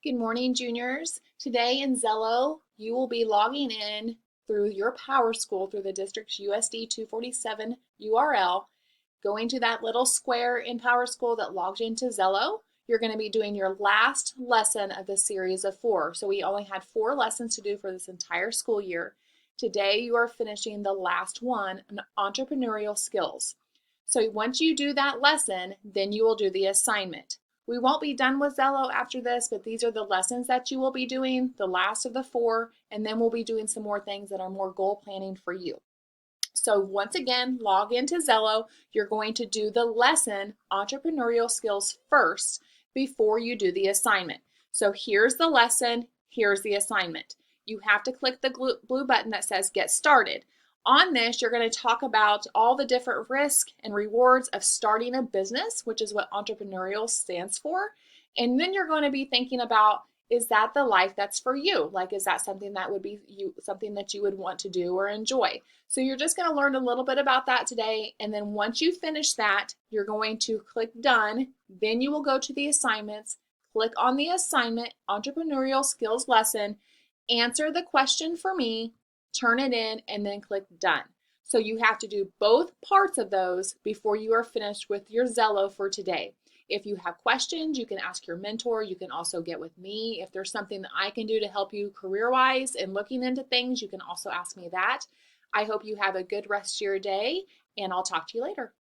Good morning, juniors. Today in Zello, you will be logging in through your PowerSchool through the district's USD 247 URL, going to that little square in PowerSchool that logs you into Zello. You're going to be doing your last lesson of the series of 4. So we only had 4 lessons to do for this entire school year. Today you are finishing the last one, entrepreneurial skills. So once you do that lesson, then you will do the assignment. We won't be done with Zello after this, but these are the lessons that you will be doing, the last of the 4, and then we'll be doing some more things that are more goal planning for you. So once again, log into Zello. You're going to do the lesson, entrepreneurial skills, first before you do the assignment. So here's the lesson, here's the assignment. You have to click the blue button that says Get Started. On this, you're going to talk about all the different risks and rewards of starting a business, which is what entrepreneurial stands for. And then you're going to be thinking about, is that the life that's for you? Like, is that something that would be something that you would want to do or enjoy? So you're just going to learn a little bit about that today. And then once you finish that, you're going to click Done. Then you will go to the assignments, click on the assignment, entrepreneurial skills lesson, answer the question for me, turn it in, and then click Done. So you have to do both parts of those before you are finished with your Zello for today. If you have questions, you can ask your mentor. You can also get with me. If there's something that I can do to help you career-wise and looking into things, you can also ask me that. I hope you have a good rest of your day, and I'll talk to you later.